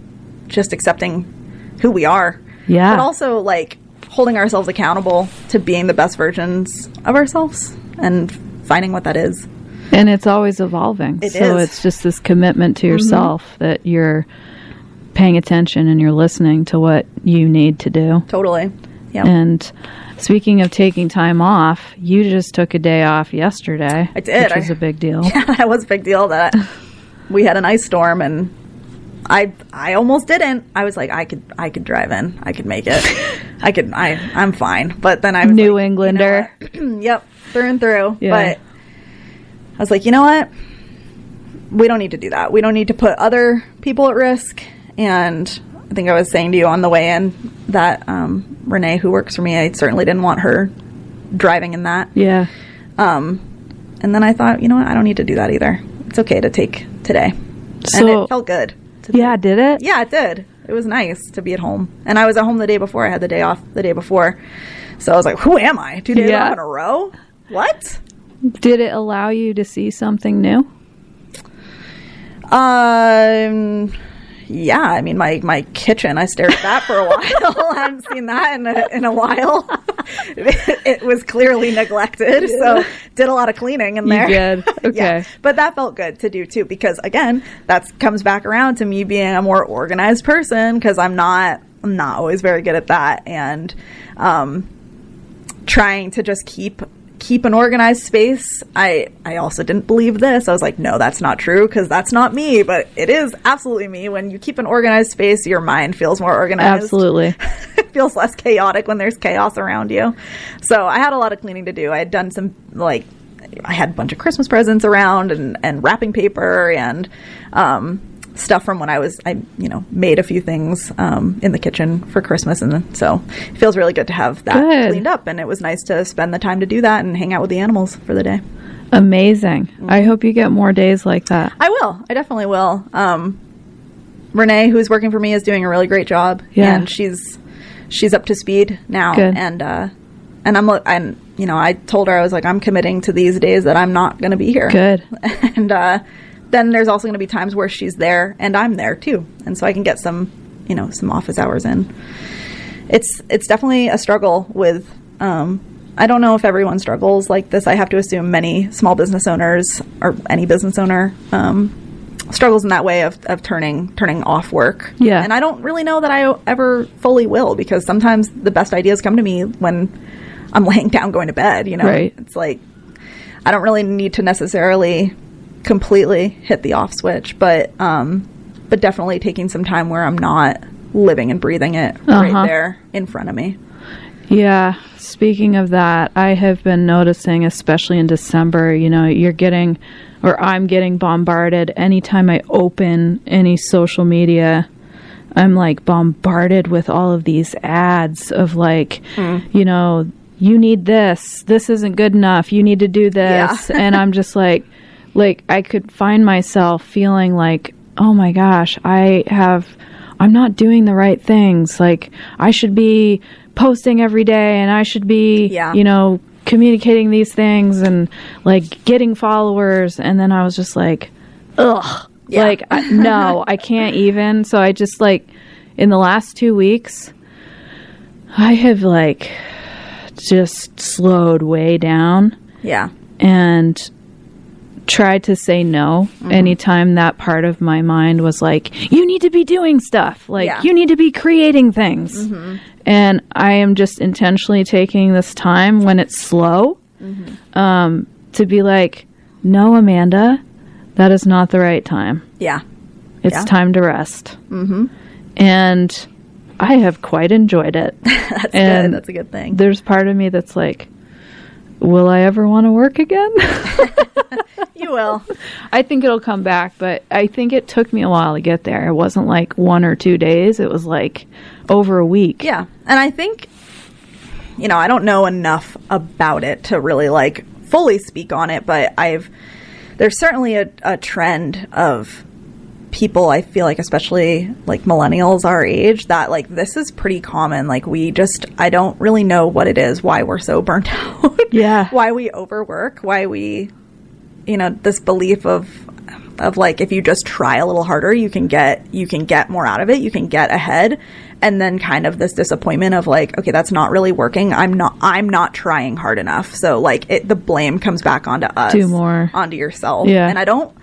just accepting who we are. Yeah. But also, like, holding ourselves accountable to being the best versions of ourselves and finding what that is. And it's always evolving. So it's just this commitment to yourself that you're paying attention and you're listening to what you need to do. Totally. Yeah. And speaking of taking time off, you just took a day off yesterday. I did. Which was a big deal. Yeah, that was a big deal. That we had an ice storm, and I almost didn't. I was like, I could drive in. I could make it. I'm fine. But then I was New Englander. You know, yep, through and through. Yeah. But I was like, you know what? We don't need to do that. We don't need to put other people at risk. And I think I was saying to you on the way in that Renee, who works for me, I certainly didn't want her driving in that. Yeah. And then I thought, you know what? I don't need to do that either. It's okay to take today. And it felt good. Yeah, did it? Yeah, it did. It was nice to be at home. And I was at home the day before. I had the day off the day before. So I was like, who am I? 2 days off in a row? What? Did it allow you to see something new? Yeah, I mean, my kitchen, I stared at that for a while. I hadn't seen that in a while. It was clearly neglected, so did a lot of cleaning in there. You did? Okay. Yeah. But that felt good to do, too, because, again, that comes back around to me being a more organized person, because I'm not always very good at that, and trying to just keep an organized space. I also didn't believe this. I was like, no, that's not true, because that's not me, but it is absolutely me. When you keep an organized space, your mind feels more organized. Absolutely. It feels less chaotic when there's chaos around you. So I had a lot of cleaning to do. I had done some, like, I had a bunch of Christmas presents around and wrapping paper and stuff from when I made a few things in the kitchen for Christmas, and so it feels really good to have that cleaned up, and it was nice to spend the time to do that and hang out with the animals for the day. Amazing. I hope you get more days like that. I will. I definitely will. Renee, who's working for me, is doing a really great job. Yeah. And she's up to speed now. Good. And I told her, I was like, I'm committing to these days that I'm not going to be here. Good. And then there's also going to be times where she's there and I'm there too. And so I can get some office hours in. It's definitely a struggle with, I don't know if everyone struggles like this. I have to assume many small business owners or any business owner struggles in that way of turning off work. Yeah. And I don't really know that I ever fully will, because sometimes the best ideas come to me when I'm laying down going to bed, Right. It's like, I don't really need to necessarily completely hit the off switch, but definitely taking some time where I'm not living and breathing it right there in front of me. Yeah. Speaking of that, I have been noticing, especially in December, I'm getting bombarded anytime I open any social media. I'm like bombarded with all of these ads of like, you need this. This isn't good enough. You need to do this. Yeah. And I'm just like I could find myself feeling like, oh my gosh, I'm not doing the right things. Like, I should be posting every day, and I should be, communicating these things and like getting followers. And then I was just like, ugh, no, I can't even. So I just in the last 2 weeks, I have just slowed way down. Yeah. And tried to say no anytime that part of my mind was like, you need to be doing stuff. You need to be creating things. Mm-hmm. And I am just intentionally taking this time when it's slow to be like, no, Amanda, that is not the right time. Yeah. It's time to rest. Mm-hmm. And I have quite enjoyed it. That's good. That's a good thing. There's part of me that's like, will I ever want to work again? You will. I think it'll come back, but I think it took me a while to get there. It wasn't like 1 or 2 days. It was like over a week. Yeah. And I think, I don't know enough about it to really fully speak on it, but there's certainly a trend of people, I feel like, especially millennials our age, that this is pretty common. I don't really know what it is, why we're so burnt out. Yeah. Why we overwork, why we, this belief of if you just try a little harder, you can get more out of it, you can get ahead. And then kind of this disappointment of okay, that's not really working. I'm not trying hard enough. So the blame comes back onto us. Do more. Onto yourself. Yeah. And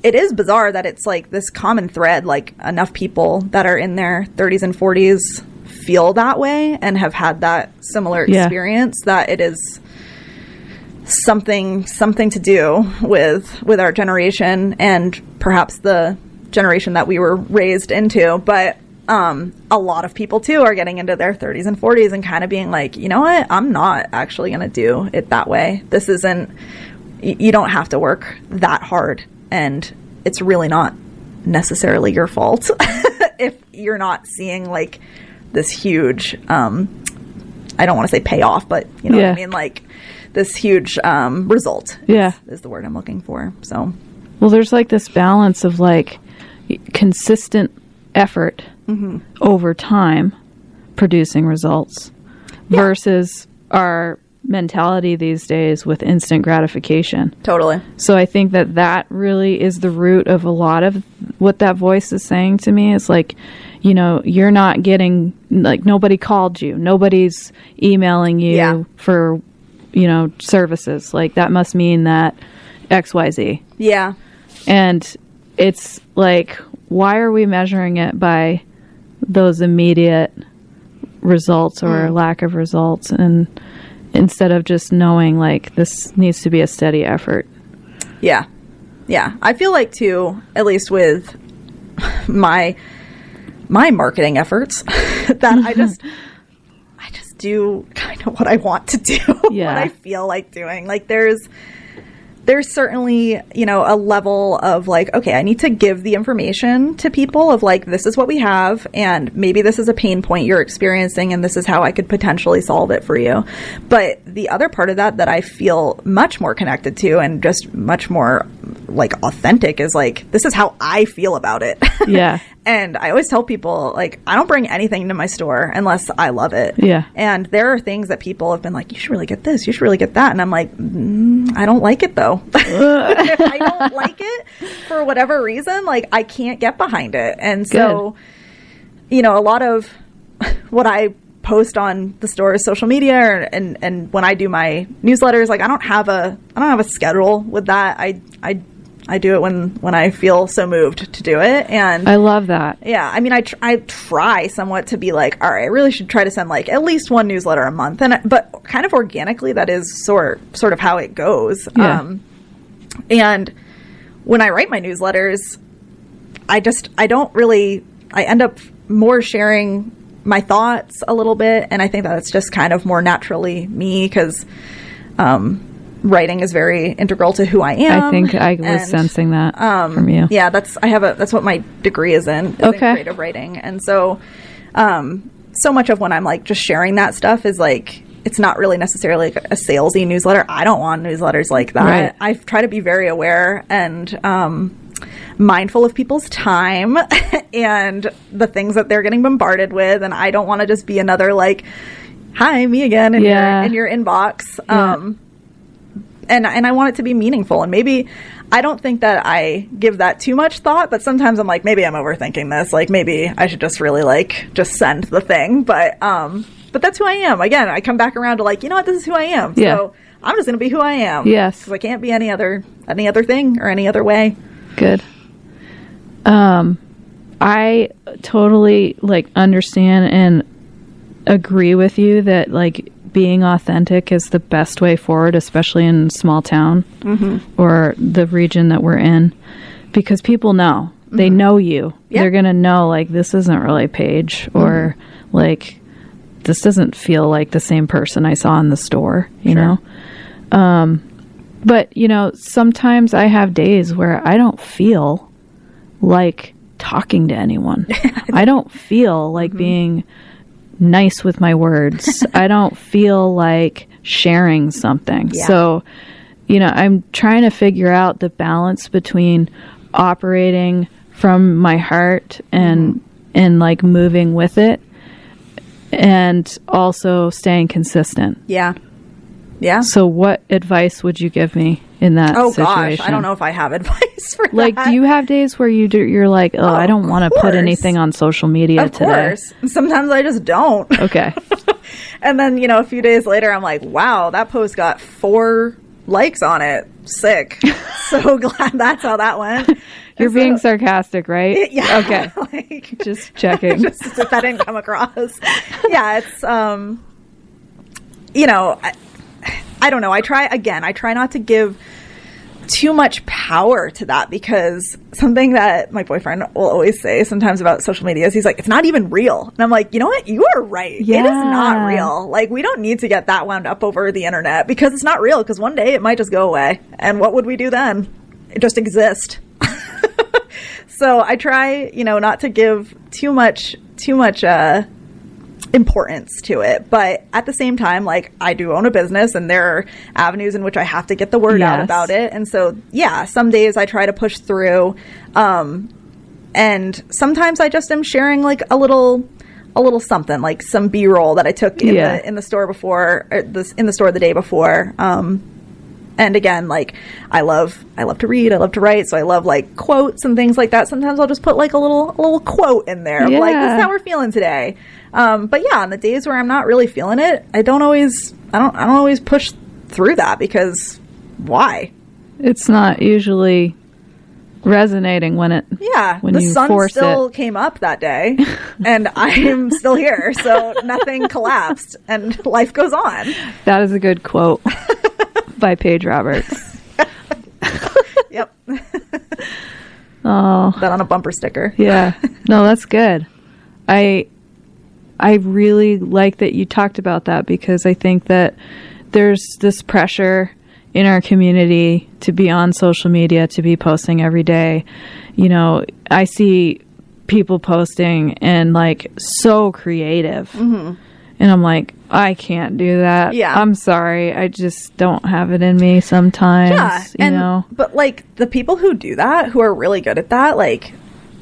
it is bizarre that it's this common thread, enough people that are in their 30s and 40s feel that way and have had that similar experience, that it is something to do with our generation and perhaps the generation that we were raised into. But a lot of people too are getting into their 30s and 40s and kind of being like, you know what, I'm not actually going to do it that way. This isn't, you don't have to work that hard. And it's really not necessarily your fault if you're not seeing this huge, I don't want to say payoff, but you know what I mean? This huge result is the word I'm looking for. So, well, there's this balance of consistent effort over time producing results versus our mentality these days with instant gratification. Totally. So I think that really is the root of a lot of what that voice is saying to me. Is you're not getting, nobody called you, nobody's emailing you for services. That must mean that XYZ. Yeah. And it's why are we measuring it by those immediate results or lack of results, and instead of just knowing this needs to be a steady effort? Yeah. I feel too, at least with my marketing efferts, that I just do kind of what I want to do, what I feel like doing. There's certainly, a level of okay, I need to give the information to people of this is what we have, and maybe this is a pain point you're experiencing, and this is how I could potentially solve it for you. But the other part of that I feel much more connected to and just much more like authentic is like, this is how I feel about it. Yeah. And I always tell people, like, I don't bring anything to my store unless I love it. Yeah. And there are things that people have been like, you should really get this, you should really get that. And I'm like, I don't like it though. If I don't like it for whatever reason, like, I can't get behind it. And so, you know, a lot of what I post on the store's social media and when I do my newsletters, like, I don't have a schedule with that. I do it when I feel so moved to do it. And I love that. Yeah. I mean, I try somewhat to be like, all right, I really should try to send like at least one newsletter a month. But kind of organically, that is sort of how it goes. Yeah. And when I write my newsletters, I end up more sharing my thoughts a little bit. And I think that it's just kind of more naturally me because, writing is very integral to who I am. I think I was sensing that from you. Yeah, that's what my degree is in creative writing. And so so much of when I'm like just sharing that stuff is like, it's not really necessarily like a salesy newsletter. I don't want newsletters like that. Right. I try to be very aware and mindful of people's time and the things that they're getting bombarded with. And I don't want to just be another like, hi, me again in your inbox. Yeah. And I want it to be meaningful. And maybe I don't think that I give that too much thought, but sometimes I'm like, maybe I'm overthinking this. Like, maybe I should just really like just send the thing. But that's who I am. Again, I come back around to like, you know what, this is who I am. Yeah. So I'm just going to be who I am. Yes. Because I can't be any other thing or any other way. Good. I totally like understand and agree with you that like being authentic is the best way forward, especially in small town or the region that we're in, because people know. They know you. Yeah. They're going to know, like, this isn't really Paige, or like, this doesn't feel like the same person I saw in the store, you know? But, you know, sometimes I have days where I don't feel like talking to anyone. I don't feel like being nice with my words. I don't feel like sharing something. Yeah. So, you know, I'm trying to figure out the balance between operating from my heart and like moving with it, and also staying consistent. Yeah. Yeah. So what advice would you give me in that situation? Gosh, I don't know if I have advice for like, that. do you have days where you're like, oh, I don't want to put anything on social media of today? Of course. Sometimes I just don't. Okay. And then, you know, a few days later, I'm like, wow, that post got 4 likes on it. Sick. So glad that's how that went. You're being sarcastic, right? Yeah. Okay. Like, just checking. Just if that didn't come across. Yeah, it's, you know, I don't know. I try not to give too much power to that, because something that my boyfriend will always say sometimes about social media is he's like, it's not even real. And I'm like, you know what? You are right. Yeah. It is not real. Like, we don't need to get that wound up over the internet, because it's not real, because one day it might just go away. And what would we do then? It just exist. So I try, you know, not to give too much importance to it, but at the same time, like, I do own a business, and there are avenues in which I have to get the word out about it. And so, yeah, some days I try to push through, and sometimes I just am sharing like a little something, like some B-roll that I took in the store before, or in the store the day before. And again, like, I love to read, I love to write, so I love like quotes and things like that. Sometimes I'll just put like a little quote in there, like, this is how we're feeling today. But yeah, on the days where I'm not really feeling it, I don't always push through that, because why? It's not usually resonating when the sun still came up that day, and I'm still here, so nothing collapsed, and life goes on. That is a good quote by Paige Roberts. Yep. Oh, that on a bumper sticker. Yeah. No, that's good. I really like that you talked about that, because I think that there's this pressure in our community to be on social media, to be posting every day. You know, I see people posting and like so creative. And I'm like, I can't do that. Yeah. I'm sorry. I just don't have it in me sometimes. Yeah. You know? But like the people who do that, who are really good at that, like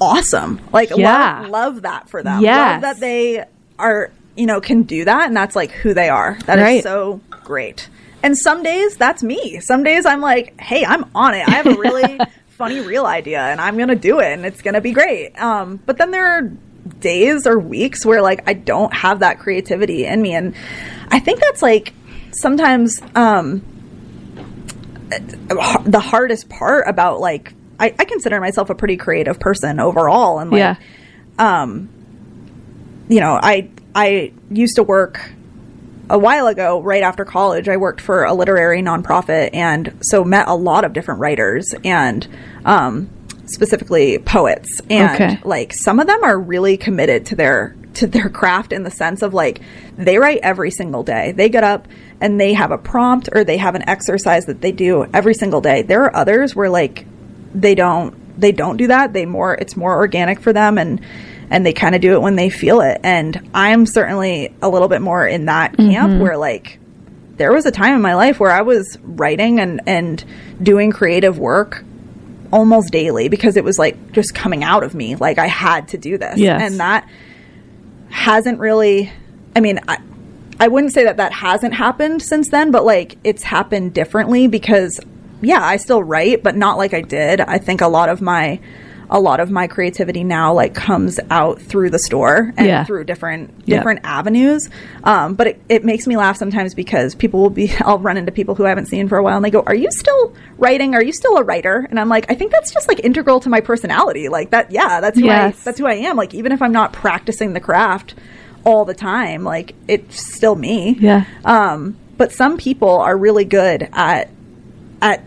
awesome. Like love that for them. Yes. Love that they are, can do that. And that's like who they are. That is so great. And some days that's me. Some days I'm like, hey, I'm on it. I have a really funny reel idea and I'm going to do it and it's going to be great. But then there are days or weeks where like I don't have that creativity in me. And I think that's like sometimes the hardest part about like, I consider myself a pretty creative person overall. And like, I used to work a while ago, right after college, I worked for a literary nonprofit, and so met a lot of different writers and specifically poets. And like some of them are really committed to their craft in the sense of like they write every single day. They get up and they have a prompt or they have an exercise that they do every single day. There are others where like they don't do that. It's more organic for them and they kind of do it when they feel it. And I'm certainly a little bit more in that camp where like there was a time in my life where I was writing and doing creative work almost daily because it was like just coming out of me. Like I had to do this. Yes. And that hasn't really, I mean, I wouldn't say that hasn't happened since then, but like it's happened differently because I still write, but not like I did. I think a lot of my creativity now like comes out through the store and through different avenues. But it makes me laugh sometimes because I'll run into people who I haven't seen for a while and they go, "Are you still writing? Are you still a writer?" And I'm like, I think that's just like integral to my personality. Like that. Yeah, that's who I am. Like even if I'm not practicing the craft all the time, like it's still me. Yeah. But some people are really good at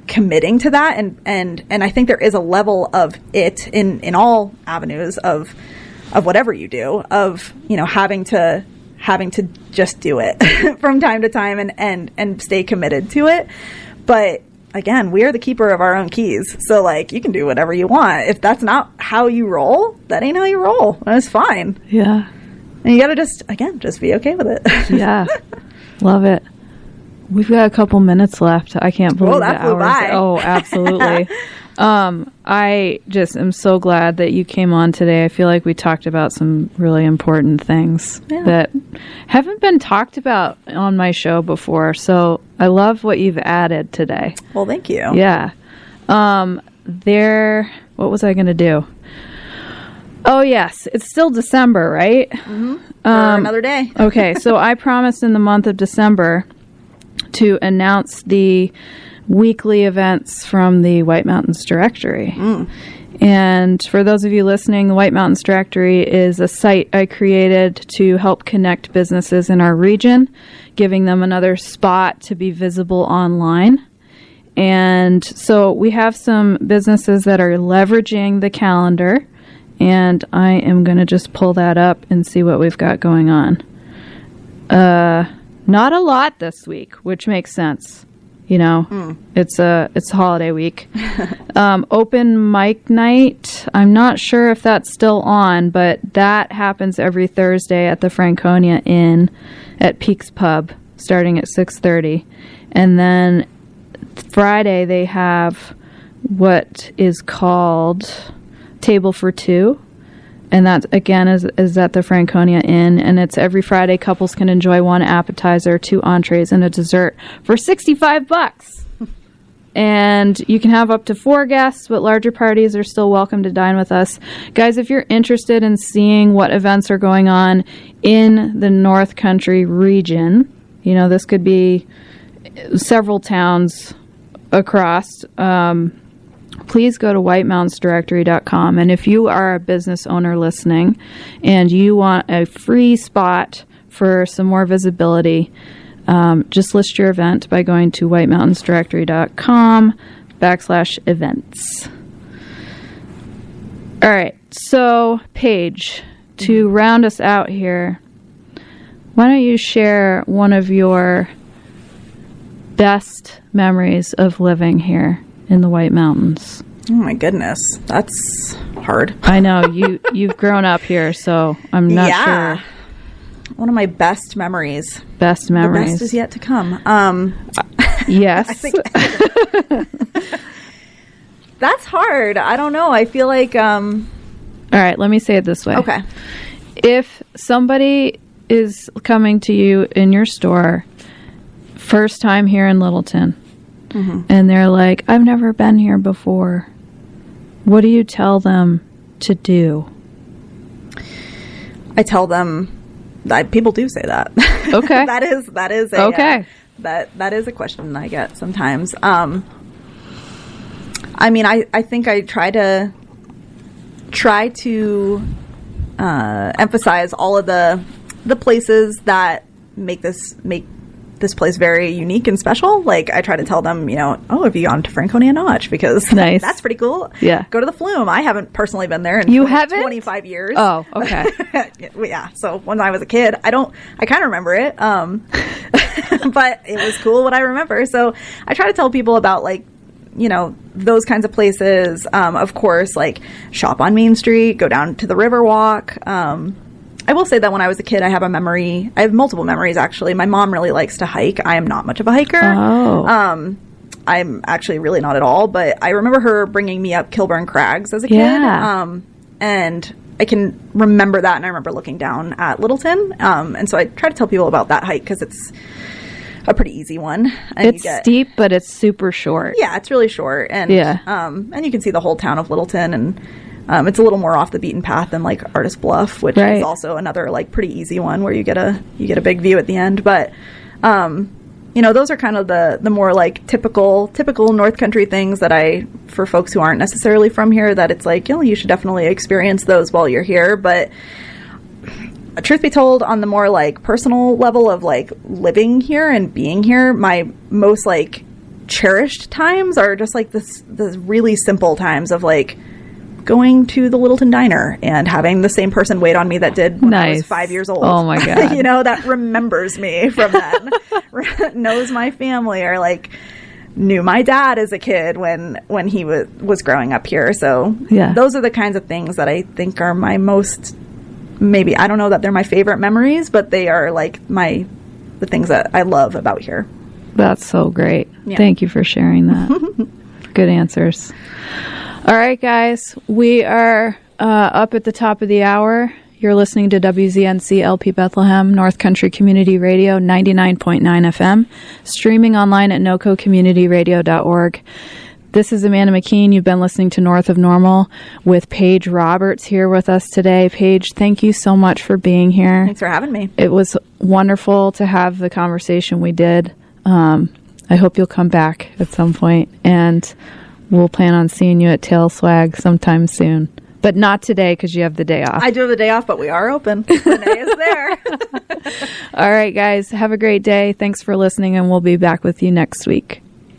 committing to that and I think there is a level of it in all avenues of whatever you do, of having to just do it from time to time and stay committed to it. But again, we are the keeper of our own keys, so like you can do whatever you want. If that's not how you roll, that ain't how you roll, and it's fine. And you gotta just be okay with it. Love it. We've got a couple minutes left. I can't believe that flew by. Oh, absolutely. I just am so glad that you came on today. I feel like we talked about some really important things that haven't been talked about on my show before. So I love what you've added today. Well, thank you. Yeah. What was I going to do? Oh, yes. It's still December, right? Mm-hmm. For another day. Okay. So I promised in the month of December to announce the weekly events from the White Mountains Directory. And for those of you listening, the White Mountains Directory is a site I created to help connect businesses in our region, giving them another spot to be visible online. And so we have some businesses that are leveraging the calendar, and I am going to just pull that up and see what we've got going on. Not a lot this week, which makes sense. It's a holiday week. Open mic night. I'm not sure if that's still on, but that happens every Thursday at the Franconia Inn at Peaks Pub, starting at 6:30. And then Friday they have what is called Table for Two. And that, again, is at the Franconia Inn. And it's every Friday. Couples can enjoy one appetizer, 2 entrees, and a dessert for $65. And you can have up to 4 guests, but larger parties are still welcome to dine with us. Guys, if you're interested in seeing what events are going on in the North Country region, this could be several towns across, please go to whitemountainsdirectory.com. And if you are a business owner listening and you want a free spot for some more visibility, just list your event by going to whitemountainsdirectory.com/events. All right. So, Paige, to round us out here, why don't you share one of your best memories of living here in the White Mountains? Oh my goodness, that's hard. I know you've grown up here, so I'm not sure. my best memories. Best memories. The best is yet to come. Yes. I think that's hard. I don't know. I feel like all right, let me say it this way. Okay. If somebody is coming to you in your store first time here in Littleton, and they're like, I've never been here before, what do you tell them to do? I tell them that people do say that. Okay. that is a, okay. That is a question I get sometimes. I mean, I think I try to emphasize all of the places that make this place very unique and special. Like, I try to tell them, have you gone to Franconia Notch? Because nice. That's pretty cool. Yeah. Go to the Flume. I haven't personally been there in 25 years. Oh, okay. Yeah. So when I was a kid, I kind of remember it. But it was cool what I remember. So I try to tell people about, like, those kinds of places. Of course, like, shop on Main Street, go down to the Riverwalk. I will say that when I was a kid, I have multiple memories, actually. My mom really likes to hike. I am not much of a hiker. Oh. I'm actually really not at all, but I remember her bringing me up Kilburn Crags as a kid. Yeah. And I can remember that, and I remember looking down at Littleton. And so I try to tell people about that hike because it's a pretty easy one. And it's steep, but it's super short. Yeah, it's really short. And and you can see the whole town of Littleton, and it's a little more off the beaten path than, like, Artist Bluff, which is also another, like, pretty easy one where you get a big view at the end. But those are kind of the more, like, typical North Country things that for folks who aren't necessarily from here, that it's like, you should definitely experience those while you're here. But truth be told, on the more, like, personal level of, like, living here and being here, my most, like, cherished times are just, like, the really simple times of, like, going to the Littleton Diner and having the same person wait on me that did when I was 5 years old. Oh my God. That remembers me from then. Knows my family, or, like, knew my dad as a kid when he was growing up here. So those are the kinds of things that I think are my most, maybe, I don't know that they're my favorite memories, but they are, like, the things that I love about here. That's so great. Yeah. Thank you for sharing that. Good answers. All right, guys, we are up at the top of the hour. You're listening to WZNC LP Bethlehem, North Country Community Radio, 99.9 FM, streaming online at nococommunityradio.org. This is Amanda McKeen. You've been listening to North of Normal with Paige Roberts here with us today. Paige, thank you so much for being here. Thanks for having me. It was wonderful to have the conversation we did. I hope you'll come back at some point, and we'll plan on seeing you at Tailswag sometime soon. But not today, because you have the day off. I do have the day off, but we are open. Renee is there. All right, guys. Have a great day. Thanks for listening, and we'll be back with you next week.